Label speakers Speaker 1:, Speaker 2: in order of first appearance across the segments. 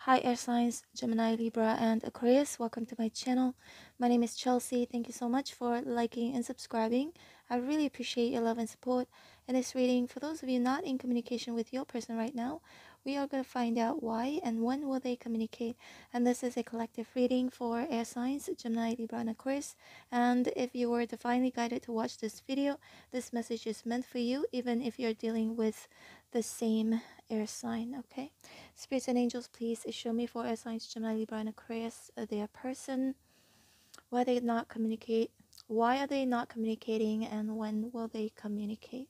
Speaker 1: Hi air signs, Gemini, Libra, and Aquarius. Welcome to my channel. My name is Chelsea. Thank you so much for liking and subscribing. I really appreciate your love and support. In this reading, for those of you not in communication with your person right now, we are going to find out why and when will they communicate. And this is a collective reading for air signs, Gemini, Libra, and Aquarius. And if you were divinely guided to watch this video, this message is meant for you, even if you're dealing with the same air sign, okay? Spirits and angels, please show me for air signs, Gemini, Libra, and Aquarius, their person, why they not communicate, why are they not communicating, and when will they communicate?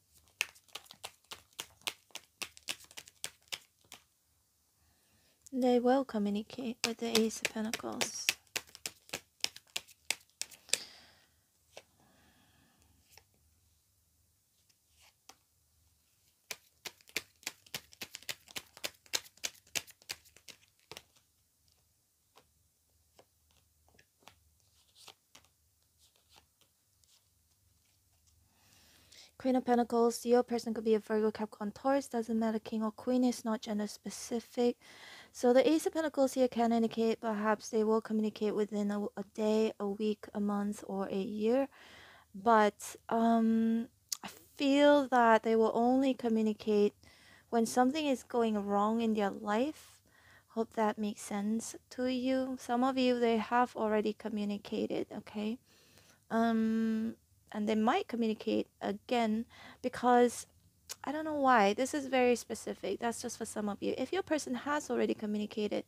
Speaker 1: They will communicate with the Ace of Pentacles. Queen of Pentacles, your person could be a Virgo, Capricorn, Taurus, doesn't matter, King or Queen, is not gender specific. So the Ace of Pentacles here can indicate perhaps they will communicate within a day, a week, a month, or a year. But I feel that they will only communicate when something is going wrong in their life. Hope that makes sense to you. Some of you, they have already communicated, okay? And they might communicate again because I don't know why. This is very specific. That's just for some of you. If your person has already communicated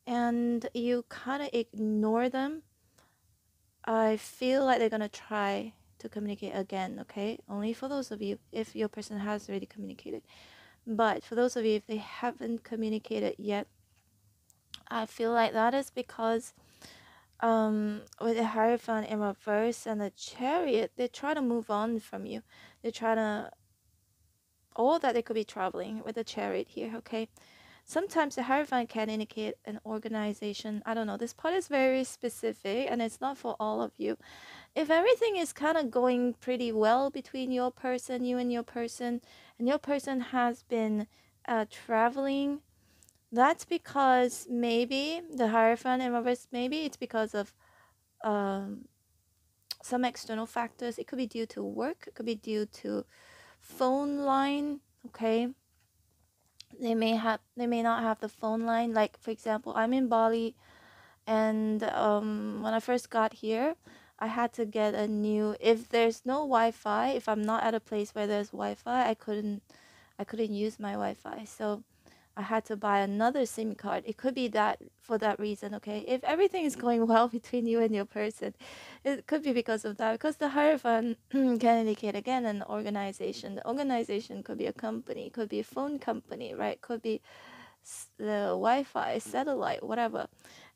Speaker 1: and you kind of ignore them, I feel like they're going to try to communicate again, okay? Only for those of you if your person has already communicated. But for those of you if they haven't communicated yet, I feel like that is because with the Hierophant in reverse and the Chariot, they try to move on from you. They try to, or that they could be traveling with the Chariot here, okay? Sometimes the Hierophant can indicate an organization. I don't know. This part is very specific and it's not for all of you. If everything is kind of going pretty well between your person, you and your person has been traveling, that's because maybe the Hierophant in reverse, maybe it's because of some external factors. It could be due to work, it could be due to phone line, okay? They may not have the phone line. Like for example, I'm in Bali, and when I first got here, I had to get a new, if there's no Wi-Fi, if I'm not at a place where there's Wi-Fi, I couldn't use my Wi-Fi. So I had to buy another SIM card. It could be that for that reason, okay? If everything is going well between you and your person, it could be because of that. Because the Hierophant can indicate again an organization. The organization could be a company, could be a phone company, right? Could be the Wi-Fi, satellite, whatever.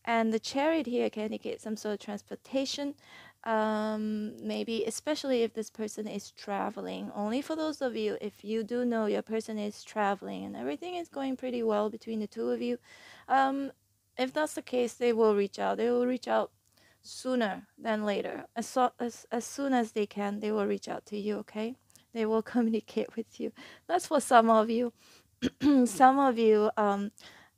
Speaker 1: And the Chariot here can indicate some sort of transportation. Maybe especially if this person is traveling. Only for those of you, if you do know your person is traveling and everything is going pretty well between the two of you, if that's the case, they will reach out. They will reach out sooner than later. As soon as they can, they will reach out to you, okay? They will communicate with you. That's for some of you. Some of you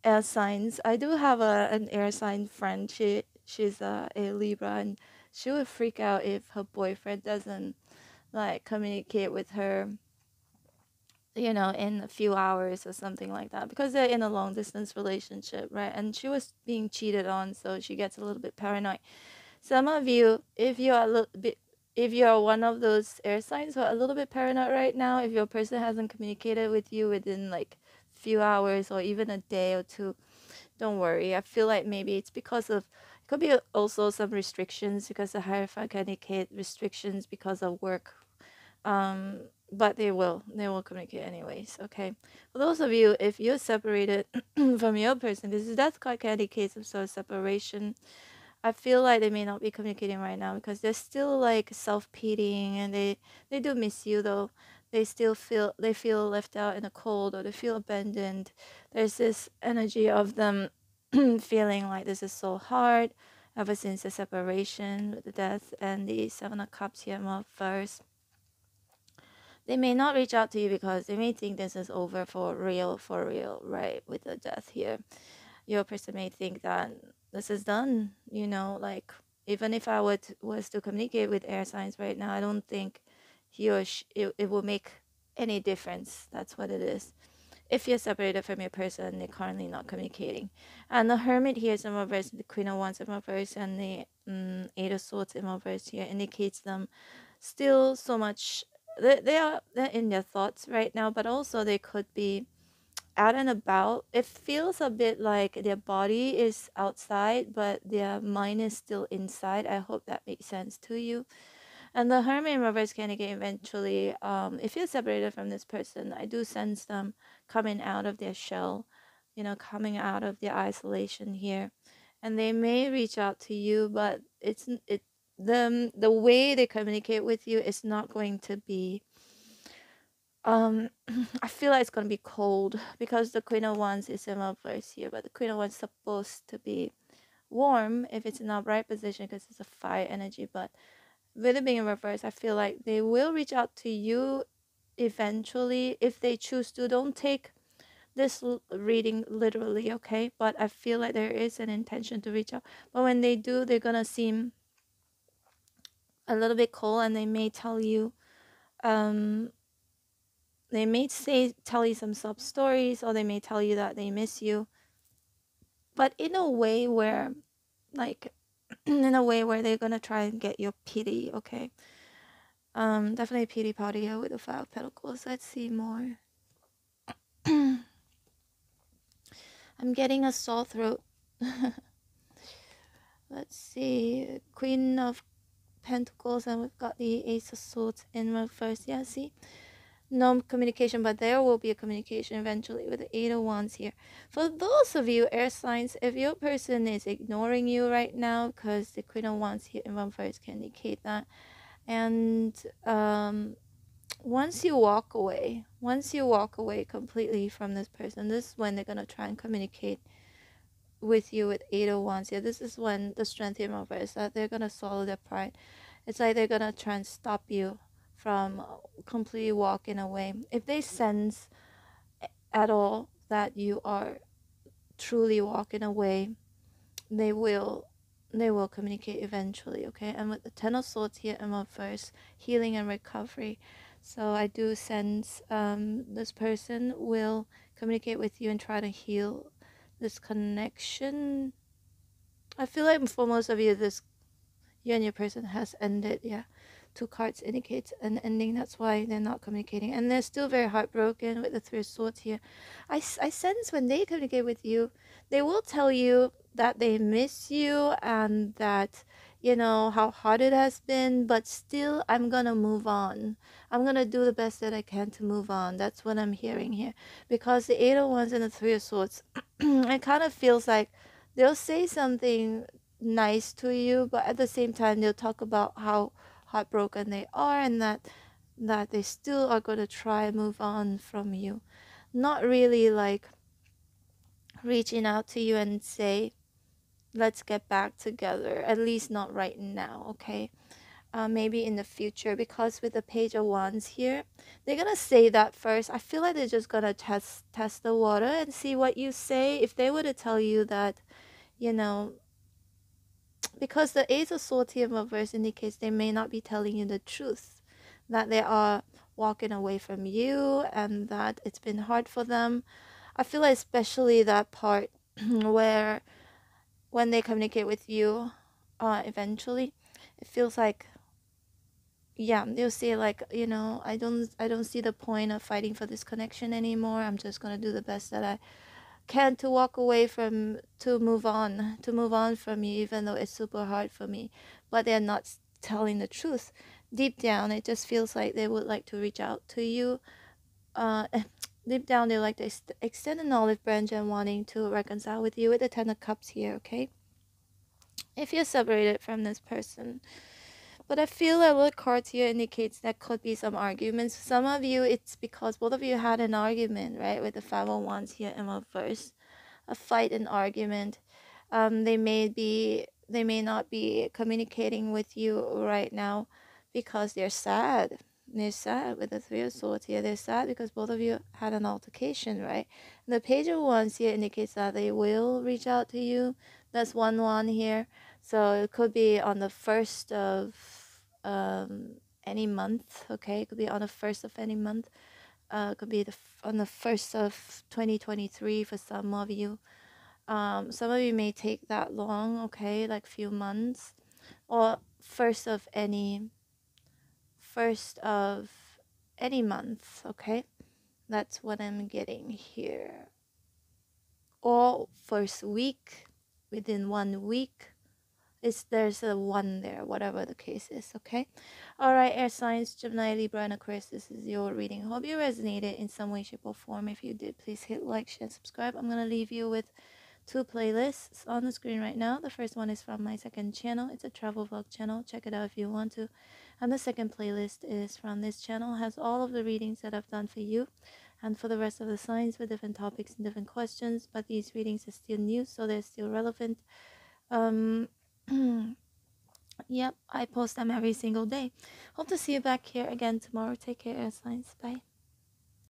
Speaker 1: air signs. I do have an air sign friend. She's a Libra, and she would freak out if her boyfriend doesn't like communicate with her, you know, in a few hours or something like that, because they're in a long distance relationship, right? And she was being cheated on, so she gets a little bit paranoid. Some of you, if you are a little bit, if you are one of those air signs who are a little bit paranoid right now, if your person hasn't communicated with you within like few hours or even a day or two, don't worry. I feel like maybe it's because of, it could be also some restrictions, because the Hierophant can indicate restrictions because of work. But they will communicate anyways, okay? For those of you, if you're separated from your person, this is, that's quite can indicate some sort of separation. I feel like they may not be communicating right now because they're still like self-pitying, and they do miss you though. They still feel left out in the cold, or they feel abandoned. There's this energy of them feeling like this is so hard ever since the separation with the death and the Seven of Cups here first. They may not reach out to you because they may think this is over for real, right, with the death here. your person may think that this is done, you know, like even if I was to communicate with air signs right now, I don't think it will make any difference. That's what it is. If you're separated from your person, they're currently not communicating. And the Hermit here is in reverse, the Queen of Wands in reverse, and the Eight of Swords in reverse here indicates them still so much. They're in their thoughts right now, but also they could be out and about. It feels a bit like their body is outside, but their mind is still inside. I hope that makes sense to you. And the Hermit in reverse can again eventually, if you're separated from this person, I do sense them coming out of their shell, you know, coming out of their isolation here. And they may reach out to you, but the way they communicate with you is not going to be I feel like it's gonna be cold because the Queen of Wands is in reverse here, but the Queen of Wands is supposed to be warm if it's in a right position because it's a fire energy. But with it being in reverse, I feel like they will reach out to you eventually if they choose to. Don't take this reading literally, okay? But I feel like there is an intention to reach out. But when they do, they're gonna seem a little bit cold, and they may tell you they may tell you some sub stories, or they may tell you that they miss you, but in a way where, like, in a way where they're gonna try and get your pity, okay? Definitely pity party here with the Five of Pentacles. Let's see more. I'm getting a sore throat. Let's see, Queen of Pentacles, and we've got the Ace of Swords in reverse. Yeah, see? No communication, but there will be a communication eventually with the Eight of Wands here. For those of you air signs, if your person is ignoring you right now, because the Queen of Wands here in reverse can indicate that, and once you walk away completely from this person, this is when they're gonna try and communicate with you with Eight of Wands here. This is when the strength in reverse, that they're gonna swallow their pride. It's like they're gonna try and stop you from completely walking away. If they sense at all that you are truly walking away, they will communicate eventually, okay? And with the Ten of Swords here in reverse, healing and recovery. So I do sense this person will communicate with you and try to heal this connection. I feel like for most of you, you and your person has ended. Yeah, two cards indicates an ending. That's why they're not communicating, and they're still very heartbroken with the Three of Swords here. I sense when they communicate with you, they will tell you that they miss you and that, you know, how hard it has been, but still I'm gonna move on. I'm gonna do the best that I can to move on. That's what I'm hearing here, because the Eight of Wands and the Three of Swords it kind of feels like they'll say something nice to you, but at the same time they'll talk about how heartbroken they are, and that they still are going to try and move on from you. Not really like reaching out to you and say, let's get back together, at least not right now, okay? Maybe in the future, because with the Page of Wands here, they're gonna say that first. I feel like they're just gonna test the water and see what you say. If they were to tell you that, you know, because the Ace of Swords here in reverse indicates they may not be telling you the truth, that they are walking away from you and that it's been hard for them. I feel like especially that part where when they communicate with you eventually, it feels like, yeah, they'll say like, you know, I don't see the point of fighting for this connection anymore. I'm just gonna do the best that I can to walk away from, to move on from you, even though it's super hard for me. But they're not telling the truth. Deep down, it just feels like they would like to reach out to you. Deep down, they like to extend an olive branch and wanting to reconcile with you with the Ten of Cups here, okay? If you're separated from this person. But I feel that what cards here indicates there could be some arguments. Some of you, it's because both of you had an argument, right? With the Five of Wands here in reverse. A fight, an argument. They may not be communicating with you right now because they're sad. They're sad with the Three of Swords here. They're sad because both of you had an altercation, right? And the Page of Wands here indicates that they will reach out to you. That's 1-1 here. So it could be on the 1st of any month, okay? It could be on the 1st of any month. It could be on the 1st of 2023 for some of you. Some of you may take that long, okay? Like few months. Or first of any month, okay? That's what I'm getting here. Or first week, within 1 week. There's a 1 there, whatever the case is, okay? Alright, air signs, Gemini, Libra, and Aquarius, this is your reading. Hope you resonated in some way, shape, or form. If you did, please hit like, share, and subscribe. I'm gonna leave you with 2 playlists on the screen right now. The first one is from my second channel. It's a travel vlog channel. Check it out if you want to. And the second playlist is from this channel. It has all of the readings that I've done for you and for the rest of the signs with different topics and different questions. But these readings are still new, so they're still relevant. Yep, I post them every single day. Hope to see you back here again tomorrow. Take care, air signs. Bye.